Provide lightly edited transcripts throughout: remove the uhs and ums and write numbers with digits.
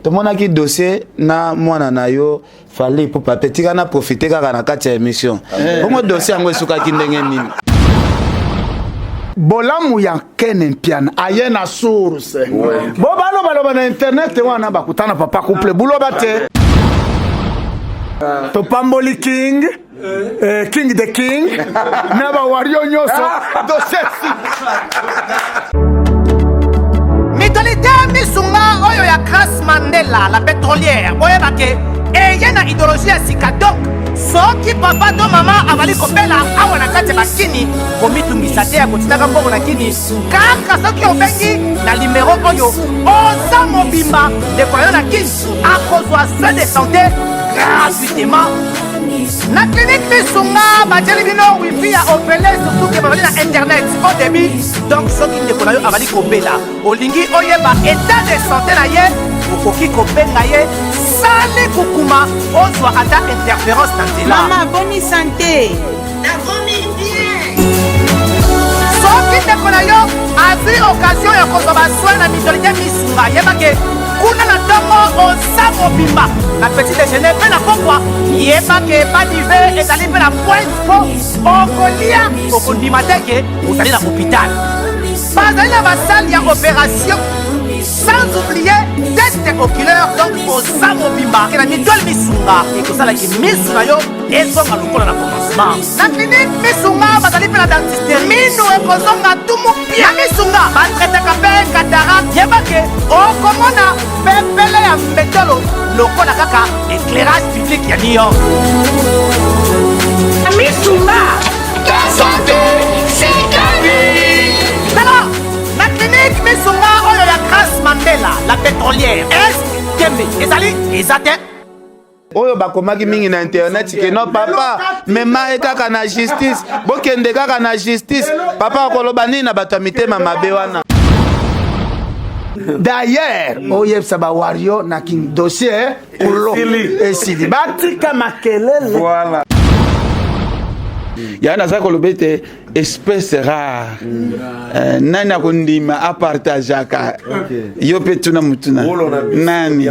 to mona ki dossier na mwana na yo fallait pour pas petit kana profiter kaka na kati ya émission bongo dossier yango esuka ki ndenge nini bolamu ya kene piana ayena source bo balo na internet wana bakutana papa couple buloba te to pamboli king king the king na ba wario nyoso dossier Mitolite misunga oyo ya Grace Mandela la pétrolière boye bake eyena idéologie ya sika donc soki papa to mama avali kopela awa na kati bakini komitungisa te ya kotinaka mbongo na kini kaka soki obengi na numéro oyo oza mobimba ndeko yo na kini akozwa soin de santé gratuitement na clinique misunga bajeli bino wifi ya opele surtout ke bazali na internet au début donc soki ndeko na yo avali kopela olingi oyeba état de santé na ye okoki kobenga ye sali kukuma ozwa ata interférence na nzela mama boni santé nakomi bien soki ndeko na yo azwi occasion ya kozwa baswin na mitolite misunga yebake kuna na ntongo oza mobimba na petit déjeuner mpe na pokwa yebake badive ezali mpe na point po okolia okondima teke ozali na hôpital bazali na basale ya opération sans oublier test oculaire donc oza mobimba ke na mitole misunga ekosalaki misu na yo ezonga lokola na commencement na clinique misunga bazali mpe na dentiste minu ekozonga tumu pia misunga batretaka mpe cataracte yebake okomona pepele ya mbetolo lokola kaka éclairage public ya New York misunga ta santé c'est ta vie alors na clinique misunga oyo ya Grace Mandela la pétrolière est kembe ezali ezate oyo bakomaki mingi na internet ke no papa mema ekaka na justice bokende kaka na justice papa akoloba nini na bato ya mitema mabe wana d'ailleurs oyebisa ba wario na king dossier ulo esili batika makelele voilà ya naza koloba ete espèce rare nani akondima apartageaka yo mpe tuna mutuna nani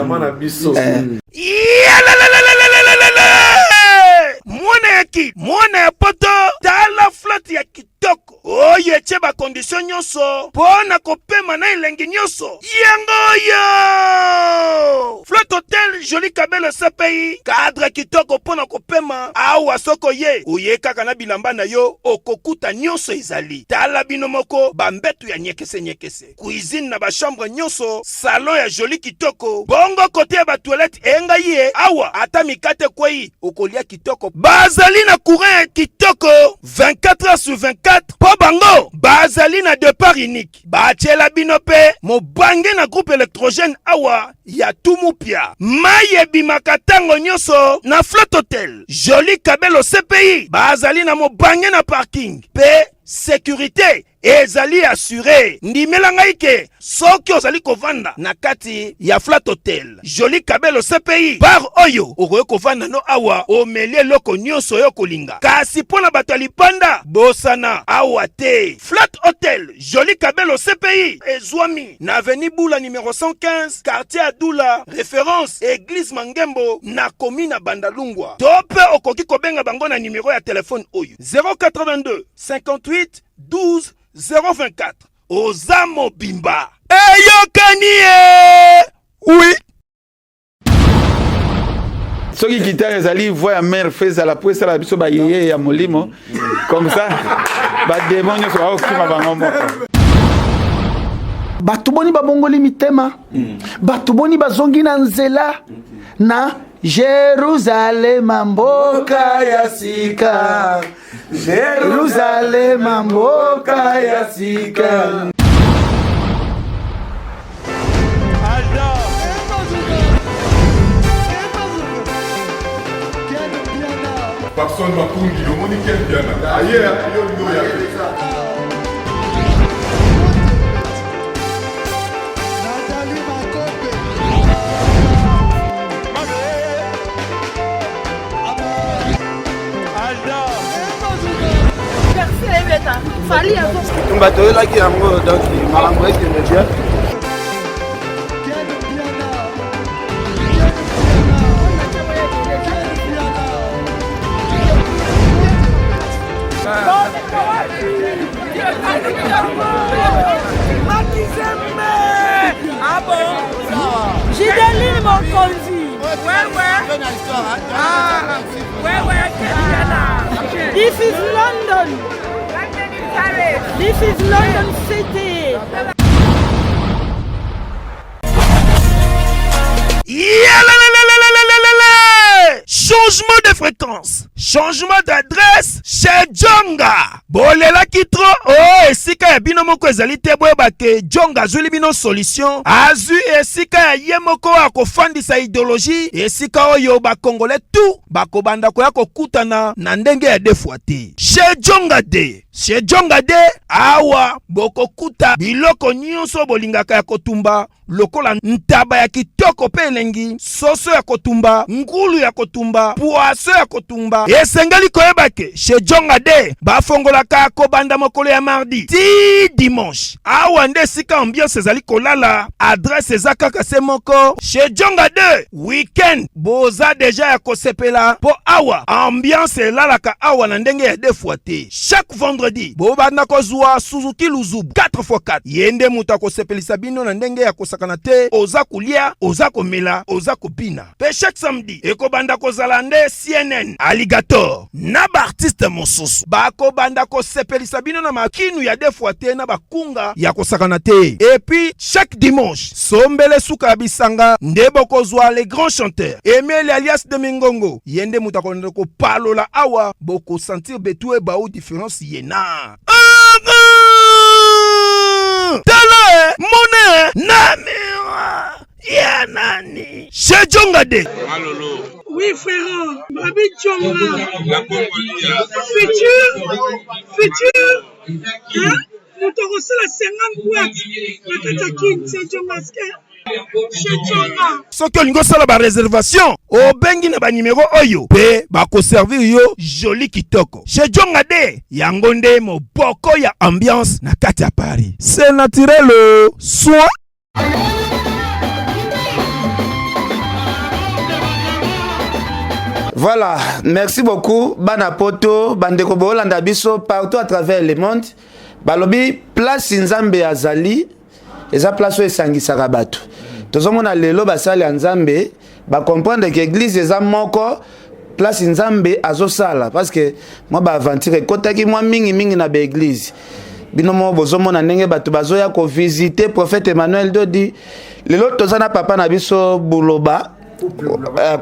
mwana yaki mwana ya poto tala flotte ya kitoko oyo etie bakondition nyonso mpo na kopema na elengi nyonso yango oyo flotte hotel joli kabelo CPI cadre kitoko mpo na kopema awa soko ye oye kaka na bilamba na yo okokuta nyonso ezali tala bino moko bambetu ya nyekese cuisine na bachambre nyonso salon ya joli kitoko bongo kote ya batoilette engai ye awa ata mikate kwei okolia kitoko bazali na courant ya kitoko 24 heures sur 24 po bango bazali na départ unique batiela bino pe mobange na groupe électrogène awa ya tumupia mai ebimaka ntango nyonso na flotte hotel joli kabelo CPI bazali na mobange na parking pe sécurité ezali assuré ndimela ngai ke soki ozali kovanda na kati ya flat hotel joli kabelo CPI bar oyo okoki kovanda no awa omeli eloko nyonso oyo kolinga kasi mpo na bato ya lipanda bosana awa te flat hotel joli kabelo CPI ezwami na avenue Bula numéro 115 quartier Adula référence église Mangembo na commune Bandalungwa to mpe okoki kobenga bango na numéro ya telefone oyo 082 58 12 024 Ozamo Bimba Eyokanie oui soki guitare ezali voix ya mère feza la poesa la biso ba yeye ya molimo comme ça ba démon nyonso bakokima bango moko bato boni babongoli mitema bato boni bazongi na nzela na Jerusalema mboka ya sika Jerusalema mboka ya sika Personne m'a conduit, le monde est quel bien. Ailleurs, il y a bato oyelaki yango donc makambo ekende bien Bakonzi. This is London. This is London City. Changement de fréquence, changement d'adresse chez Djonga. Bolela kitro, oh esika ya bino moko ezali te boyeba ke Djonga azuli bino solution. Azu esika ya ye moko akofandisa idéologie, esika oyo bakongole tout bakobanda koya kokutana na ndenge ya defuate. Chez Djonga de, chez Djonga de awa bokokuta biloko nyonso bolingaka ya kotumba. Lokola ntaba ya kitoko pe elengi, soso ya kotumba, ngulu ya kotumba, poaso ya kotumba. Esengeli koyeba ke chez Djonga de bafongolaka kobanda mokolo ya mardi ti dimanche. Awa nde sika ambiance ezali kolala, adresse eza kaka se moko. Chez Djonga de weekend boza deja ya kosepela po awa ambiance elalaka awa na ndenge ya defuate. Chaque vendredi bobanda kozwa Suzuki Luzubu 4x4 yende muta kosepelisa bino na ndenge ya kosaka te oza kulia, oza komela, oza kopina. Pe chaque samedi ekobanda kozala nde CNN Alligator na ba artiste mosusu bakobanda kosepelisa bino na makinu ya defuate na bakunga ya kosakana te. Et puis chaque dimanche sombele suka bisanga nde bokozwa les grands chanteurs Emile alias de Mingongo yende muta konde ko palola awa boko sentir betue ba ou différence yena. Tala mone namira ya nani chez Djonga de. Oui frère, Babi Djonga. Futur. Hein? Nous te reçons la 50 boîtes. La Katakin, c'est Djonga. Soki olingo sala ba réservation obengi na ba numéro oyo pe bako servir yo joli kitoko. Chez Djonga de yango nde moboko ya ambiance na kati ya Paris. C'est naturel soin. Voilà, merci beaucoup Bana Poto, Bandeko Bolanda biso partout à travers le monde. Balobi place Nzambe azali, eza place o esangisaka bato. Tozomona lelo basali Nzambe, ba comprendre que église eza moko place Nzambe azosala parce que moi ba aventure kotaki moi mingi na ba église. Bino mo bozomona ndenge bato bazoya ko visiter prophète Emmanuel Dodi. Lelo tozana papa na biso Buloba.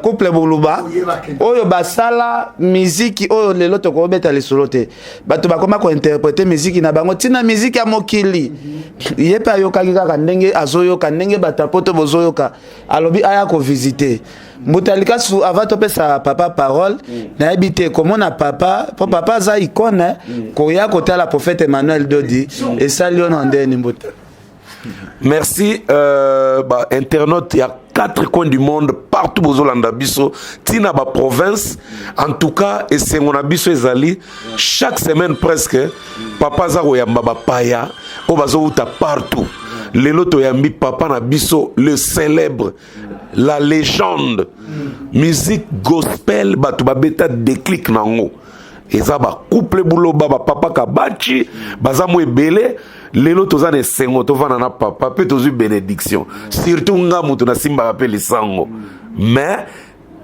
Couple Buluba oyo basala musique oyo lelo toko beta le solo te bato bakoma ko interpréter musique na bango tina musique ya mokili yepa yoka kaka ndenge azoyoka ndenge batapoto bozoyoka alobi aya ko visiter mutalika su avato pesa papa parole na ebité komona papa po papa za icône ko ya kotala prophète Emmanuel Dodi et salio na ndeni mbuta. Merci internaute, il y a 4 coins du monde partout bozolanda biso tina ba province en tout cas et c'est mon abiso ezali chaque semaine presque papa za koyamba ba paya o bazouta partout lelo to yambi papa na biso le célèbre la légende musique gospel batu ba beta déclic nango eza ba couple Buloba ba papa Kabachi baza mo ebele lelo toza ne sengo tovana na papa pe tozu bénédiction surtout nga mutu na simba rappel sango mais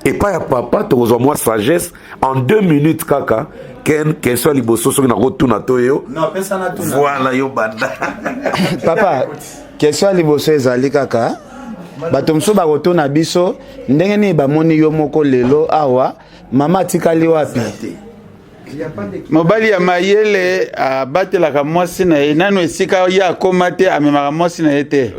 et pas ya papa tozwa moi sagesse en 2 minutes kaka ken question liboso soki na rotuna toyo non pesa na tuna voilà yo banda papa question liboso ezali kaka bato mso ba rotuna biso ndenge ni ba moni yo moko lelo awa mama tikali wapi mobali ya mayele abatelaka mwasi na ye nano esika ye akoma te amemaka mwasi na ye te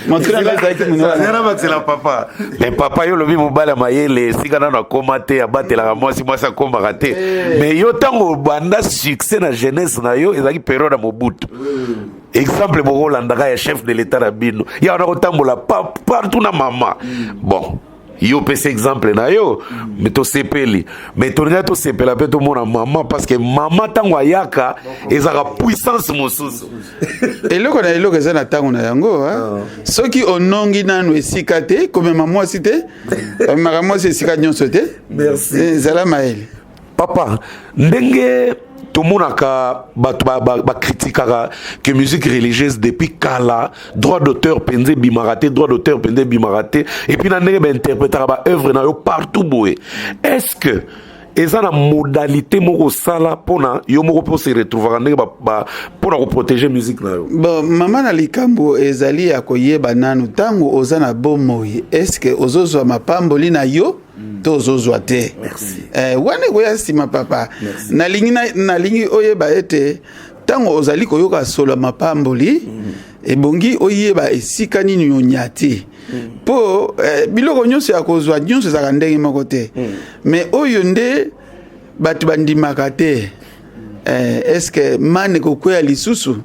motranaezalaki papa mais papa yo lobi mobali ya mayele esika nano akoma te abatelaka mwasi akomaka te mais yo ntango banda succès na jeunesse na yo ezalaki période ya Mobutu exemple bokolandaka ya chef de l'état na bino ya wana kotambola partout na mama bon yo pese exemple na yo mais to sepeli mais to nga to sepela pe to mona maman parce que maman tango ayaka ezaka puissance mosusu eloko na eloko eza na tango na yango soki onongi nanu esika te komema mwasi te omemaka mwasi esika nyonso te merci ezala mayele papa ndenge tomonaka bato bakritikaka que musique religieuse depuis kala droit d'auteur penze bimaraté droit d'auteur penze bimaraté et puis na ndenge bainterprétaka baœuvre na yo partout boye. Est-ce que eza na modalité moko sala pona yo moko po se retrouver ndenge pona ko protéger musique na yo? Bon, mama na likambo ezali ya koyeba nanu tango oza na bomoi, est-ce que ozozwa mapamboli na yo to ozozwa te? Merci. Wane koya sima papa. Nalingi oyeba ete tango ozali koyoka solo mapamboli ebongi oyeba esika nini nyonyati. Po biloko nyonso ya kozwa nyonso ezaka ndenge moko te. Mais oyo nde bato bandimaka te. Est-ce que mane kokwea lisusu?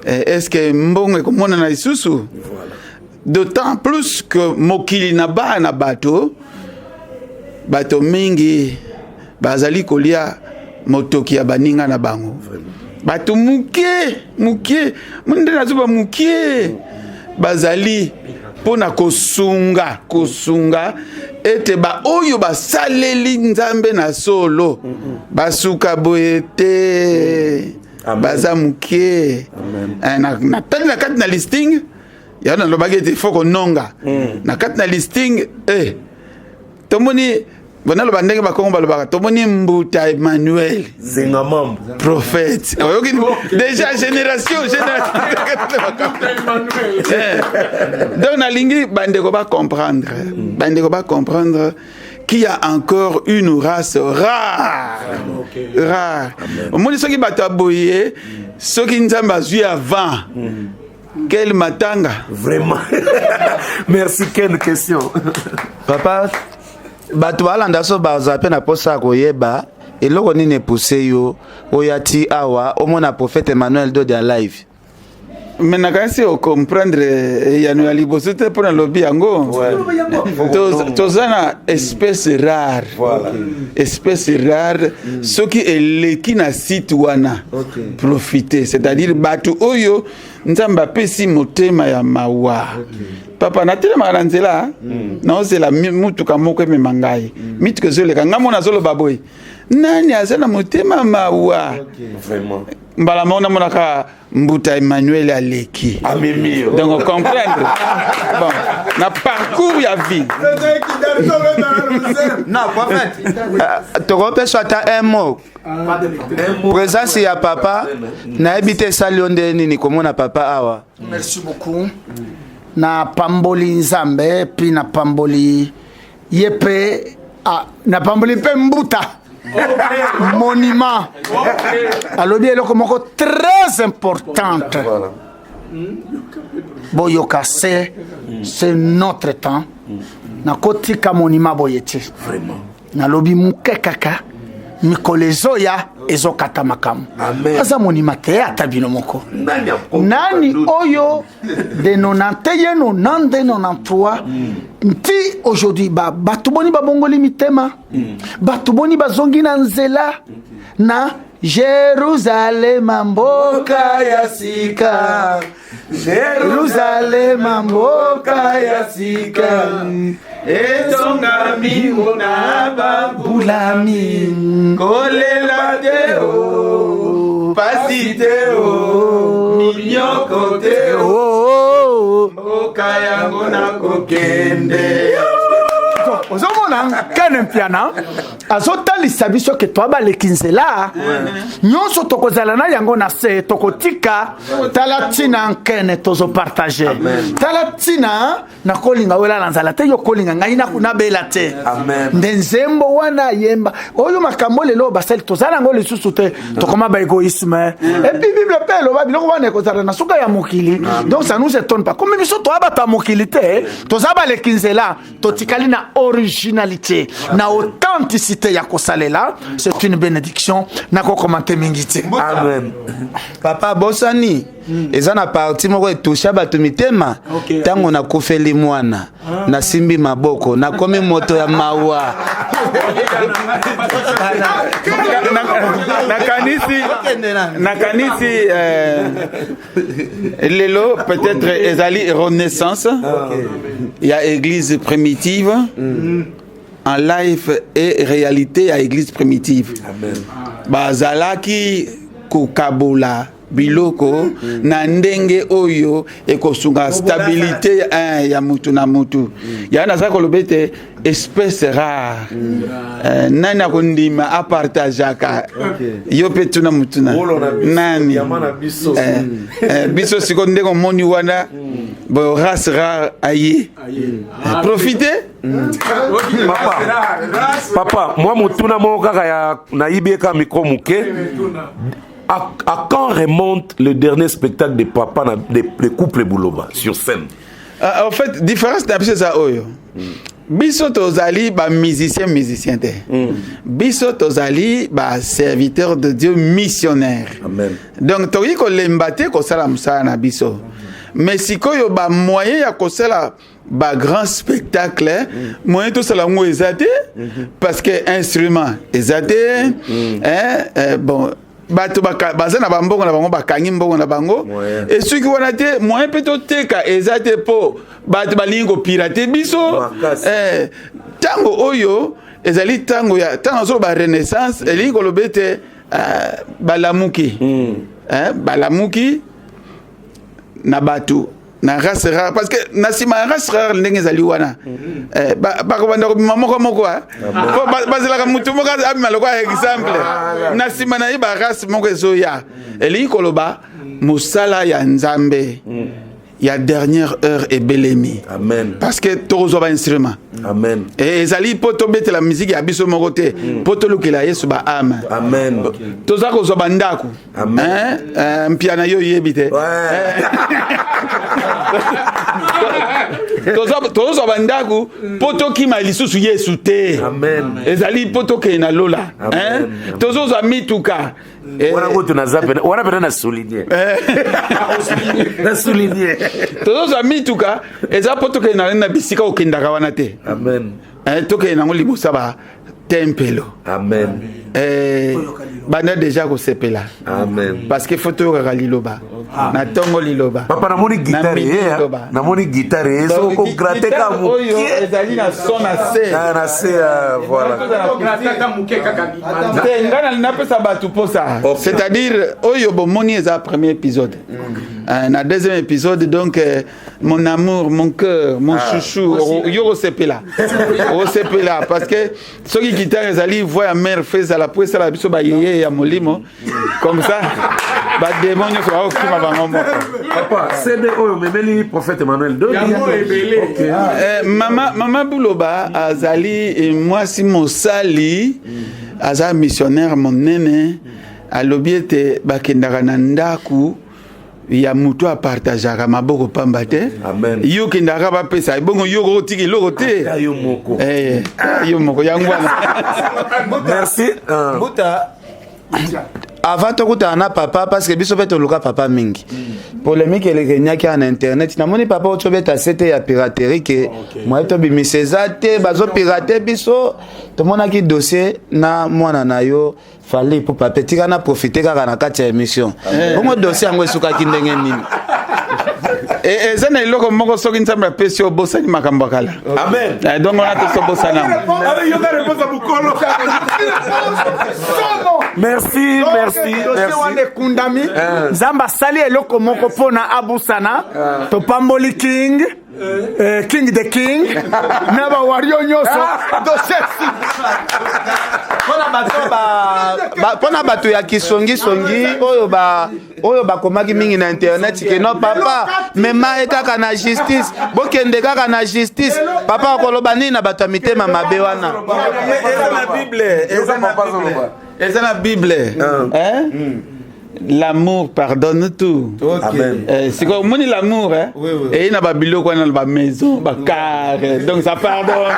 Est-ce que mbongo ekomona na lisusu? D'autant plus que mokili na ba na bato mingi bazali kolia motoki ya baninga na bango. Bato mukie munde nazuba mukie bazali pona kosunga ete ba oyo basaleli nzambe na solo basuka boyete baza mukie. Na tali na kati na listing ya na lobaki ete foko nonga na kati na listing tomoni bona lo bandenge bakongo balobaka tomoni Mbuta Emmanuel zenga mambo prophète déjà génération donc na lingi bandeko ba comprendre qu'il y a encore une race rare. Au moins ceux qui battent boyer, ceux qui nous ont battu avant. Quel matanga? Vraiment. Merci, quelle question. Papa, bato balanda so bazape na posa koyeba eloko nini poussé yo oyati awa omona prophète Emmanuel do dia live. Mais nakasi o comprendre yano ya liboso te pona lobi yango. Tozana espèce rare. Voilà. Espèce rare ce qui est leki na site wana. Profiter, c'est-à-dire batu oyo nzamba pesi motema ya mawa. Papa natele maranzela na ozela mutuka moko memangai. Mitke zole kanga mona zolo baboy. Nani azana motema mawa. Vraiment. Mbala mona monaka Mbuta Emmanuel Aleki. Donc comprendre. Bon, na parcours ya vie. Non, prophète. Tu repères soit un mot. Présence ya papa na habité salionde nini komona papa awa. Merci beaucoup. Na pamboli nzambe puis na pamboli yepe na pamboli pe Mbuta. Monument. Alors bien eloko très importante. Boyoka c'est notre temps. Na kotika monument boyeti. Vraiment. Na lobi muke kaka mikolezo ya ezokata makamu. Amen. Aza monument te atabino moko. Nani oyo de 91 93 nti aujourd'hui batuboni babongoli mitema batuboni bazongi na nzela na Jerusalem mboka ya sika Jerusalem mboka ya sika etonga mingo na babulami kolela deo pasiteo minyoko teo mboka yango na kokende. Ozomona kene mpiana azotalisa biso ke toaba lekinzela nyonso tokozala na yango na se tokotika tala tina nkene tozo partager tala tina na kolinga wela na nzala te yo kolinga ngai na kuna bela te nde nzembo wana yemba oyo makambo lelo basali tozala ngo lisusu te tokoma ba égoïsme et puis bible pe lo ba biloko wana ekozala na suka ya mokili donc ça nous étonne pas comme biso toaba ta mokili te tozaba lekinzela totikali na originalité na authenticité ya kosalela c'est une bénédiction na ko commenter mingiti. Amen. Papa bosani eza na parti moko etoucha bato mitema tango na kufeli mwana na simbi maboko na komi moto ya mawa na kanisi lelo peut-être ezali renaissance. Il y a église primitive en live et réalité à église primitive. Amen. bazalaki kokabola biloko na ndenge oyo ekosunga stabilité ya mutu na mutu ya na sako lobete espèce rare nani akondima apartageaka yo pe tuna mutuna nani biso siko ndenge moni wana bo race rare aye profiter papa moi mutuna moko kaka ya nayibieka micro muke. À quand remonte le dernier spectacle de papa de couple Bouloba sur scène? En fait, différence d'habitude ça oyo. Biso tozali ba musicien te. Biso tozali ba serviteur de Dieu missionnaire. Amen. Donc toyi ko lembate ko sala musala na biso. Mais sikoyo ba moyen ya ko sala ba grand spectacle moyen to sala ngo ezate parce que instrument ezate bon bato bazana bambongo na bango bakangi mbongo na bango et ceux qui wana te moyen peto teka ezate po bato balingo pirate biso tango oyo ezali tango ya tango so ba renaissance elingo lobete balamuki balamuki na bato na race rare parce que na sima race rare ndenge ezali wana ba ko banda ko moko moko bazela mutu moko abima lokwa exemple na sima na ba race moko ezoya eli koloba musala ya nzambe ya dernière heure et belemi. Amen. Parce que tozo ba instrument. Amen. Et ezali poto bete la musique ya biso moko te poto lukela yesu ba âme. Amen. Toza ko zo bandaku. Amen. Mpiana yo yebite. Tozo bandaku poto ki malisusu yesu te. Amen. Ezali poto ke na lola. Tozo za mituka. Wana goto na zape wana pena na souligner. Na souligner. Tozo za mituka eza poto ke na bisika okendaka wana te. Amen. Toke na ngoli busaba tempelo. Amen. Bana déjà ko sepela. Amen. Parce que photo ka liloba. Na tongo liloba. Papa na moni guitare na moni guitare so ko gratter ka mu. Oyo ezali na son assez. Na assez voilà. Ngana na pesa batu posa. C'est-à-dire oyo bo moni eza premier épisode. Na deuxième épisode donc mon amour, mon cœur, mon chouchou, yo sepela. O sepela parce que ce qui guitare ezali voix mère fait ça la poisse la biso ba yeye ya molimo comme ça ba démonio so okima bango moko. Papa, c'est de oyo memeli prophète Emmanuel do. Mama Bouloba azali moi si mosali aza missionnaire monene alobiete bakendaka na ndaku ya mutu a partageaka maboko pamba te. Amen. Yo kendaka bapesa bongo yo rotiki loko te. Yo moko. Yo moko yangwana. Merci. Buta avant tokuta na papa parce que biso beto luka papa mingi. Polémique elekenyaki en internet. Na moni papa otobeta sete ya piraterie que moi to bimisezate bazo pirater biso to monaki dossier na mwana na yo fallait pour papa tika na profiter kaka na kati ya émission. Bongo dossier yango esuka ki ndenge nini. Ezana iloko moko soki nzambe apesi obosani makambo kala. Amen. Donc on a tout bosana. Merci. Nzamba sali eloko moko pona abusana to pamboli king king the king naba wario nyoso dosesi pona bato ya kisongi oyo bakomaki mingi na internet ke no papa mema ekaka na justice bokende kaka na justice papa akoloba nini na bato ya mitema mabe wana eza na Bible. L'amour pardonne tout. Amen. C'est comme moni l'amour et il n'a pas biloko dans la maison, ba carré. Donc ça pardonne.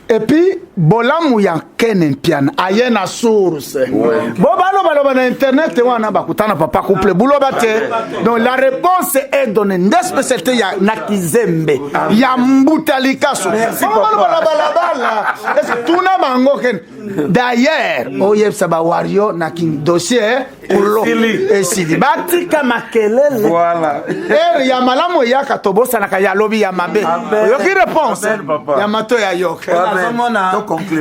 Et puis bolamu ya kenen piano ayena source bo balo na internet wana bakutana papa couple buloba te. Donc la réponse est donnée nde spécialité ya nakizembe ya mbutalikaso bala est-ce tuna bango ken d'ailleurs oyebsa ba wario na king dossier ulo esili batika makelele Voilà. ya malamu ya katobosa na ya lobi ya mabe yoki réponse ya mato ya yok azomona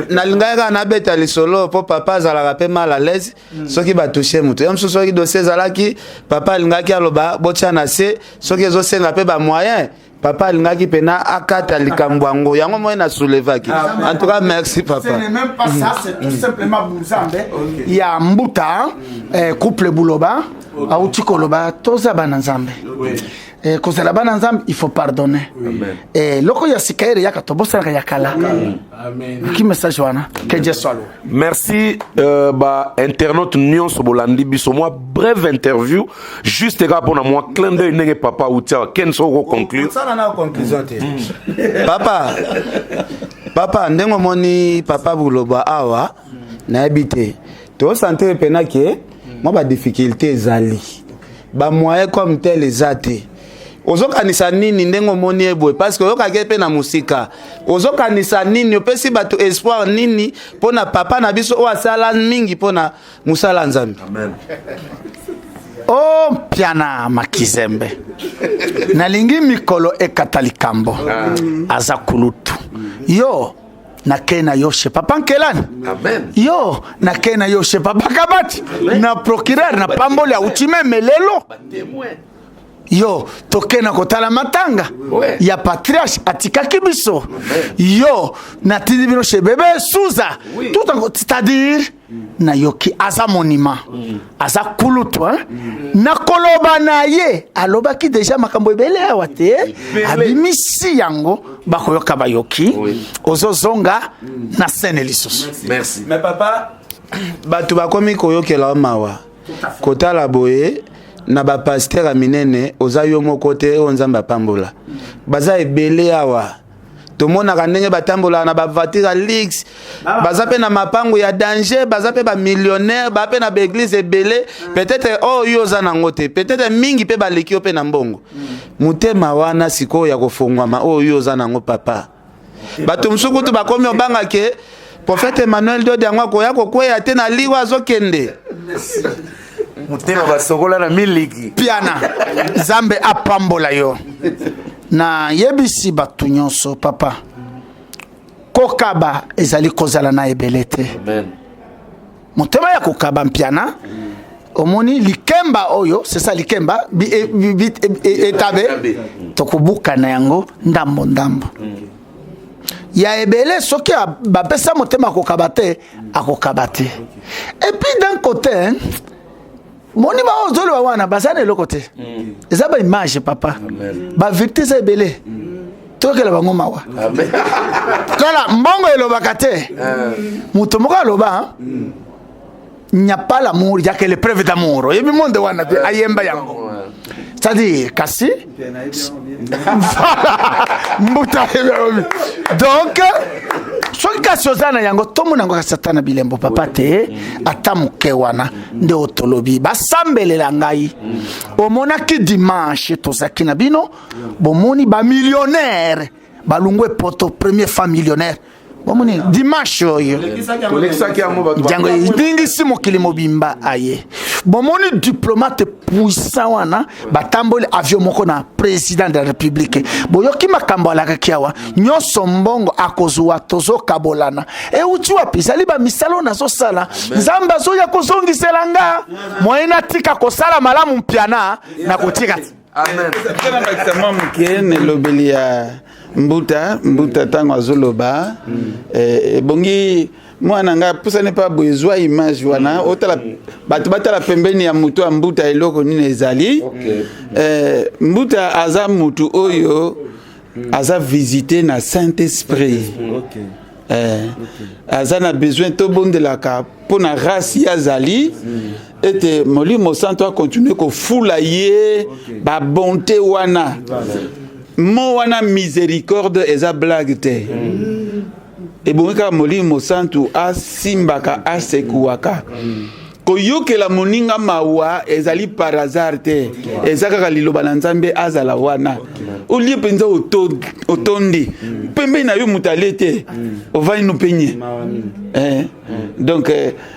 nalingaka nabeta lisolo po papa azalaka pe mal à l'aise soki batouche mutu yo mosusu soki dossier ezalaki papa alingaki aloba botya na se soki ezosenga pe bamoyen papa alingaki pena akata likambo yango yango moye na soulevaki. En tout cas merci papa. Ce n'est même pas ça, c'est tout simplement Bouzambe. Il y a Mbuta, couple Bouloba, Aouti Koloba, Toza Bananzambe. Quand la bananzambe, il faut pardonner. Et loko ya sikaire ya katobosa ya kala. Amen. Qui message wana? Que Dieu soit loué. Merci internaute Nyon Sobolandi biso moi brève interview juste pour moi clin d'œil nenge papa outia ken soko conclure. Ça na conclusion te. Papa ndengo moni papa Buloba awa na habité. To santé pena ke moi ba difficulté ezali. Ba moyen comme tel ezate. Ozokanisa nini ndengo moni eboy parce que okake pe na musika ozokanisa nini opesi bato espoir nini pona papa na biso o asala mingi pona musala nzambe. Amen. Oh piana makizembe nalingi mikolo ekatalikambo azakulutu yo nakena yoshe papa nkelani. Amen. Yo nakena yoshe papa kabati na procureur na pambole ya uchime melelo yo tokena kotala matanga ya patriarche atikaki biso yo natindi bino chez bébé Souza tout en c'est-à-dire na yoki aza monument aza kulutu na koloba na ye alobaki déjà makambo ebele awa te abimisi yango bakoyoka bayoki ozozonga na scène lisusu. Merci. Mais papa bato bakomi koyokela mawa kotala boye na ba pasteur minene ozayo moko te onzamba pambola baza ebele awa tomona kanenge batambola na ba voiture lix baza pe na mapango ya danger baza pe ba millionnaire ba pe na ba église ebele peut-être yo za nango te peut-être mingi pe ba lekio pe na mbongo mutema wana siko ya kofungwama yo za nango papa bato msukutu bakomi obanga ke prophète Emmanuel do diangwa ko ya kokweya te na liwa azokende mutema basokola na miliki piana zambe apambola yo na yebisi batu nyonso papa kokaba ezali kozala na ebelete. Amen. Mutema ya kokaba mpiana omoni likemba oyo c'est ça likemba etabe tokubuka na yango ndambo ndambo ya ebele soki bapesa mutema kokabate akokabate. Et puis d'un côté moni ba ozolo wa wana basane lokote eza ba image papa ba vérité za ebele tokela bango mawa. Amen. Kala mbongo elobaka te muto moko aloba il n'y a pas l'amour, il y a que l'épreuve d'amour. Il y a monde wana ayemba yango. C'est-à-dire kasi donc soki kasi ozana yango tomona yango satana bilembo papa te atamuke wana nde otolobi basambelela ngai omonaki dimanche tozaki na bino bomoni ba millionnaire balungwe poto premier femme millionnaire bomoni dimanche oyo jango ndingi simo kilimo bimba aye bomoni diplomate puissant wana batamboli avion moko na président de la république boyoki makambo alaka kiawa nyoso mbongo akozwa tozo kabolana e uti wapi sali ba misalo nazo sala nzamba zo ya kozongisela nga moyena tika kosala malamu mpiana na kotika. Amen. Exactement mukene lobeli ya mbuta tango azoloba bongi mwana nga pusane pa bozwa image wana otala bato batala pembeni ya mutu ya mbuta eloko nini ezali mbuta aza mutu oyo aza visité na Saint-Esprit. Aza na besoin to bondelaka pona race ya zali ete molimo santo a continuer ko fula ye ba bonté wana mo wana miséricorde eza blague te ebongeka molimo santo asimbaka asekuwaka koyokela moninga mawa ezali par hasard te eza kaka liloba na nzambe azala wana olie penza otondi pembe na yo mutale te ovani no penye donc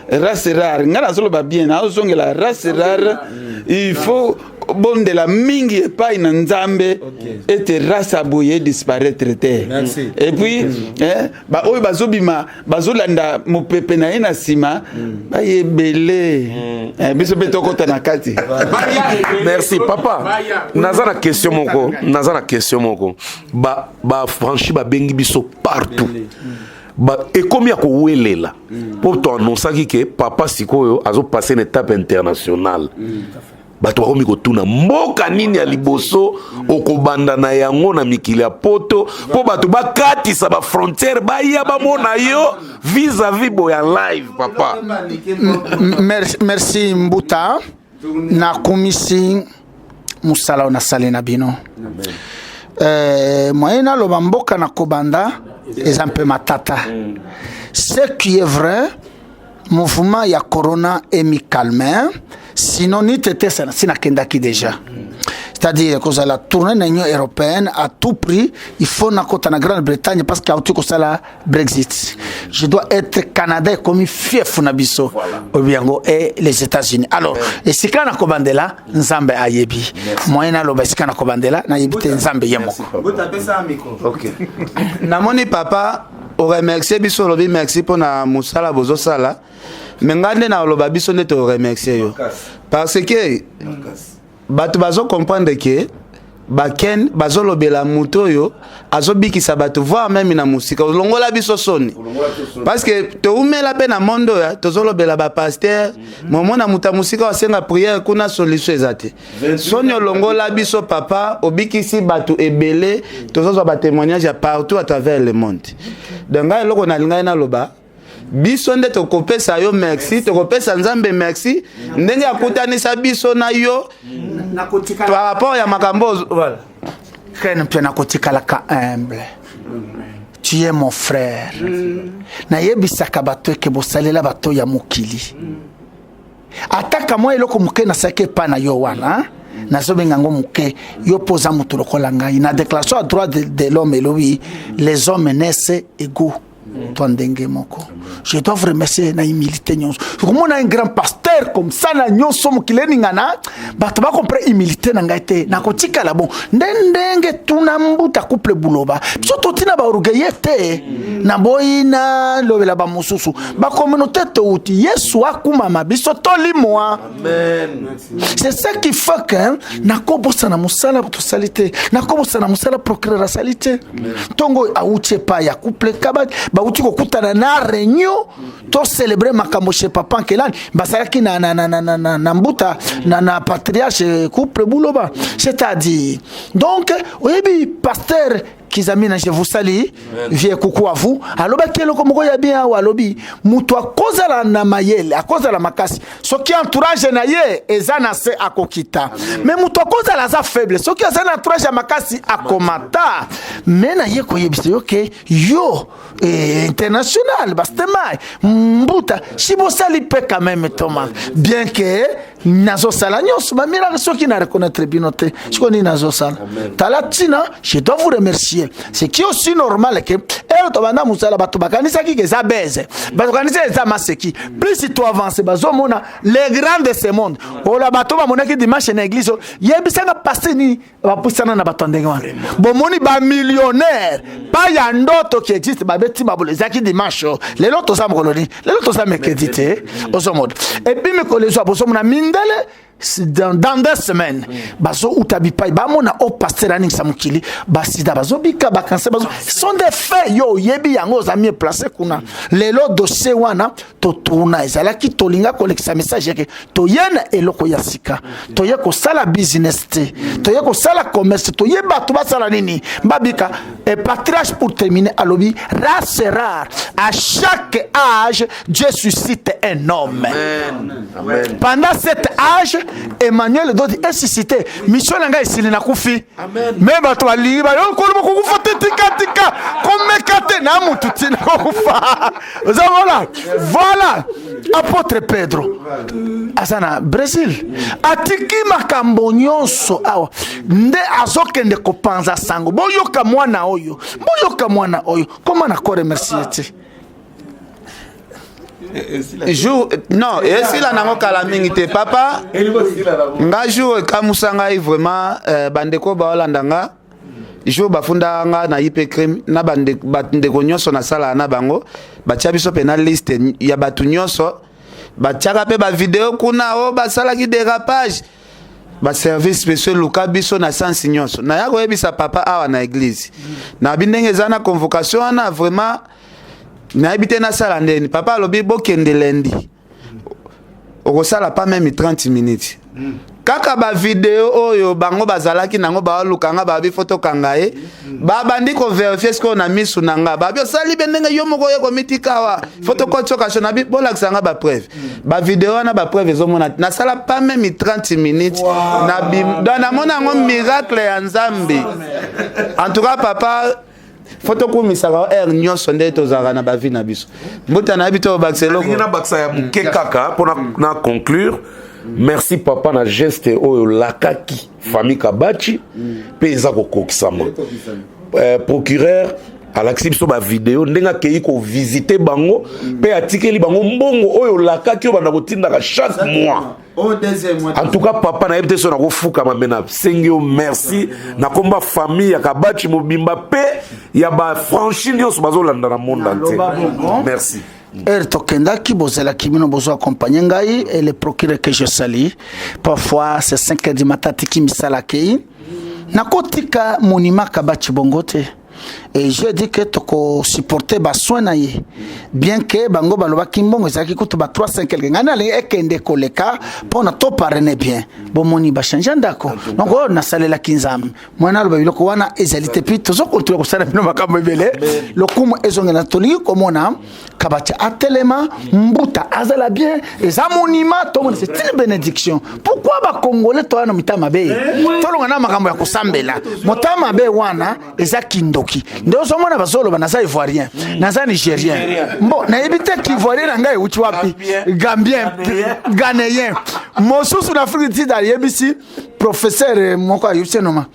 race rare nga nazoloba bien naozongela race rare il faut bondela mingi epai na nzambe ete race aboye disparaître te. Et puis ba oyo bazobima bazolanda mopepe na ye na sima ba yebele biso betokota na kati. Merci papa. Nazana question moko. Ba franchi ba bengi biso partout. Et combien ko welela pour toi annoncer que papa sikoyo azo passer une étape internationale. Bato bakomi kotuna mboka nini ya liboso okobanda na yango na mikili ya poto po bato bakatisa ba frontière baya bamona yo vis-à-vis boya live papa. Merci Mbuta na komisi musala na salina bino. Moyena loba mboka na kobanda est un peu matata. Ce qui est vrai, mouvement ya corona est mis calme. Sinon, ni tete sina kendaki déjà. C'est-à-dire que la tournée de l'Union européenne à tout prix, il faut na kota na Grande-Bretagne parce qu'il y a tout ça la Brexit. Je dois être Canadien comme fief na biso obiango et les États-Unis. Alors, et si kana kobandela nzambe ayebi. Moyena lo basika na kobandela na yebite nzambe yemo. OK. Namoni papa o remercier biso lobi merci pour na musala bozo sala. Mais ngande na loba biso ne te remercier yo. Parce que bato bazo comprendre que baken bazo lobela muto yo azo bikisa bato voir même na musika longola biso soni. Parce que to umela pe na mondo ya tozo lobela ba pasteur momona muta musika wasenga prière kuna solution ezate. Soni longola biso papa obikisi bato ebele tozo ba témoignage partout à travers le monde. Donc ngai loko na linga na loba biso nde tokopesa yo merci tokopesa nzambe merci ndenge akutanisa biso na yo par rapport ya makambo voilà ken pia nakotikala ka humble. Tu es mon frère. Na yebisaka bato ke bosalela bato ya mokili. Ataka moi eloko muke na sake pa na yo wana nazobenga ngo muke yo poza mutu lokola ngai na déclaration à droit de l'homme et lui les hommes naissent égaux. Je dois vous remercier na humilité nyonso. Comme on a un grand pasteur comme ça na nyonso mukileni ngana, bato ba comprendre humilité na ngai te. Na kotika la bon. Ndenge tuna mbuta couple buloba. Biso totina ba orgueil te. Na boina lobela ba mususu. Ba communauté to uti Yesu akumama biso toli moi. Amen. C'est ça qui fait que na kobosa na musala to salité. Na kobosa na musala procréer la salité. Tongo auche pa ya couple kabati. Uti kokutana na réunion to célébrer makambo chez papa kelani basalaki na mbuta na patriarche couple buloba, c'est-à-dire donc oyebi pasteur Kizamina je vous salue vie coucou à vous aloba kelo komoko ya bien wa lobi mutu akozala na mayele akozala makasi soki entourage na ye ezana se akokita mais mutu akozala za faible soki azana entourage ya makasi akomata mais na ye koyebisa OK yo international bastema mbuta shibo sali pe quand même Thomas bien que nazo sala nyos ma miracle soki na reconnaître binote chikoni nazo sala talatina je dois vous remercier. C'est qui aussi normal que tobanda musala bato bakanisa ki za beze bato kanisa za maseki plus si tu avances bazo mona les grands de ce monde ola bato ba mona ki dimanche na église yebisanga passer ni ba pusana na bato ndenge wana bo moni ba millionnaire pa ya ndoto qui existe ba beti ba bole zaki dimanche les lotos za mkoloni les lotos za mercredi ozo mode et puis me kolezo bozo mona mindele dans 2 semaines bazo utabipai ba mona au pasteur aning samukili basida bazo bika bakanse bazo sont des faits yo yebi yango za mieux placé kuna lelo dossier wana to tuna ezala ki tolinga kolekisa message ke to yena eloko ya sika to ye ko sala business te to ye ko sala commerce to ye bato basala nini babika et patriarche pour terminer alobi race rare à chaque âge Dieu suscite un homme. Amen. Amen. Pendant cet âge Emmanuel doit être suscité. Mission nanga isili na kufi. Amen. Mais bato ali ba yo ko mo kufa tika comme kate na mutu tina kufa. Voilà. Apôtre Pedro. Asana Brésil. Atiki makambo nyonso awa. Nde azokende kopanza sango. Boyoka mwana oyo. Comment na ko remercier ti? jour non esila nango kala mingi te papa nga jour ekamusa ngai vraiment bandeko baolanda nga jour bafunda nga na ipe crime na bandeko nyonso nasala na bango batia biso pe na liste ya batu nyonso batiaka pe bavideo kuna o basalaki dérapage baservice spécial luka biso na sansi nyonso naya koyebisa papa awa na église nayebi ndenge eza na convocation wana vraiment nayebi te nasala ndeni papa alobi bokende lendi okosala pas même 30 minutes kaka bavideo oyo bango bazalaki nango baolukanga babi foto kanga ye babandi koverifie siko na misu na nga babi osali be ndenge yo moko ye komitikawa foto kotsoka na bi bolakisa nga bapreuve bavideo wana bapreuve ezomona nasala pas même 30 minutes na bim donc namona ngo miracle ya Nzambe en tout cas papa foto kumisaka nyonso nde tozalaka na bavi na biso mbuta na yebi to bakseloko na baksa ya moke kaka mpo na conclure. Merci papa na geste oyo lakaki famille Kabachi pe eza kokokisama procureur alakisi biso ba video ndenga kei ko visiter bango pe atikeli bango mbongo oyo lakaki oyo banda kotindaka chaque mois. En tout cas papa na yebite so na kofuka mamena sengio merci na komba famille ya Kabachi mobimba pe ya ba franchise nyonso bazolanda na monde entier. Merci. Tokendaki bozela kimino bozo accompagner ngai et le procureur que je salue parfois c'est 5h du matin tiki misala kei nakotika monima Kabachi bongote et je dis que toko supporter ba soin na ye bien que bango baloba kimbongo ezaki kutu ba 3-5 quelque ngana le ekende koleka pona to parene bien bon moni ba changer ndako donc on na salela kinzam mwana lo biloko wana ezalité puis tozo kontu ko sala bino makambo ebele lokumu ezongela toli komona Kabachi atelema mbuta azala bien eza monima to mona c'est une bénédiction pourquoi ba congolais to wana mitama be to longa na makambo ya kusambela motama be wana eza kindoki ndio somona bazolo banaza ivoirien naza nigérien bon na ebite ki ivoirien na ngai uchi wapi gambien ghanéen mosusu na Afrique du Sud yebisi professeur moko ayuse noma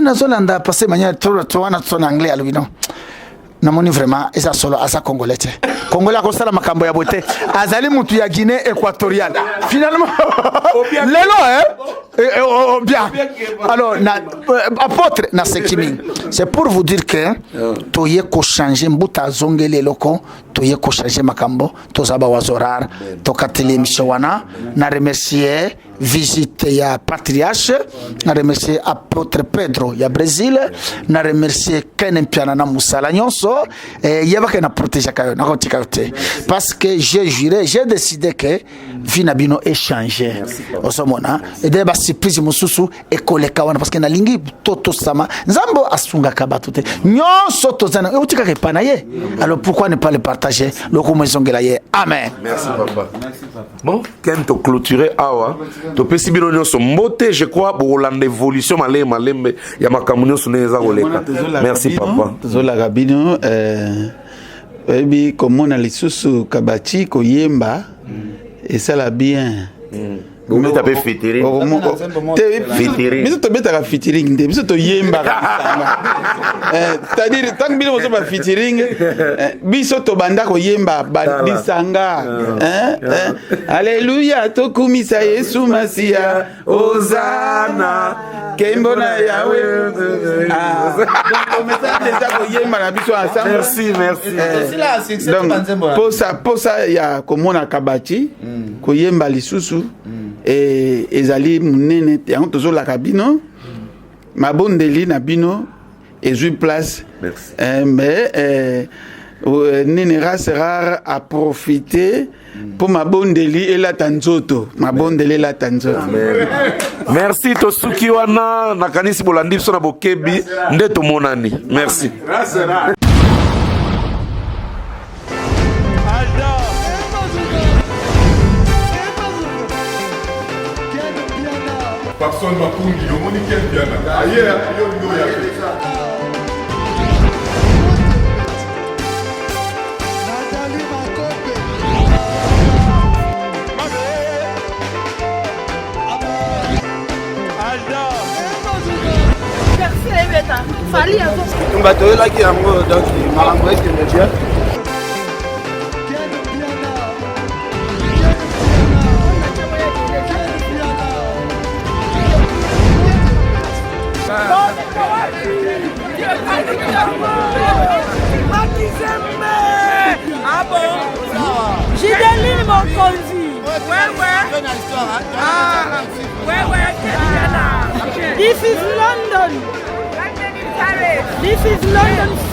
nazolanda passer manière to wana to na anglais alobino namoni vraiment eza solo asa congolais congolais ko sala makambo ya bote azali mutu ya Guinée équatoriale finalement lelo bien alors na apôtre na sekiming c'est pour vous dire que toye ko changer mbuta zongele loko toye ko changer makambo tozaba wazorar tokatele mishawana na remercier visite ya patriarche na remercier apôtre Pedro ya Brésil na remercier Ken Piana na musala nyonso yabaka na protéger kayo na kotika yote parce que j'ai juré j'ai décidé que vinabino échanger osomona et de ba surprise mususu e koleka wana parce que na lingi toto sama nzambo asunga kabatu te nyonso tozana utika ke panaye alors pourquoi ne pas le partager loko mezongela ye amen. Merci papa. Merci papa. Bon Ken to clôturer awa to pesi bino nyonso mbote je crois pour l'ande évolution malembe ya makambo nyonso neza koleka. Merci papa. Tozola rabino ebi komona lisusu Kabachi koyemba esala bien. Vous tapez featuring. Biso to betaka featuring de biso to yemba c'est-à-dire tant que biso ba featuring biso to banda ko yemba bandisanga alléluia to kumisa Yesu Masia Hosanna Kembona Yahweh donc message déjà ko yemba na biso ensemble. Merci donc pour ça ya komona Kabachi ko yemba lisusu et ezali munene yango tozola kabino mabondeli na bino ezui place. Mais nene race rare à profiter pour mabondeli et la tanzoto mabondeli la tanzoto. Merci tosuki wana nakanisi bolandi biso na bokebi nde tomonani. Merci. Personne m'a conduit, le monde est bien. Ailleurs, il y a bato oyelaki yango donc makambo ekende bien Ah bon? Gideline Mokonzi. This is London. This is London.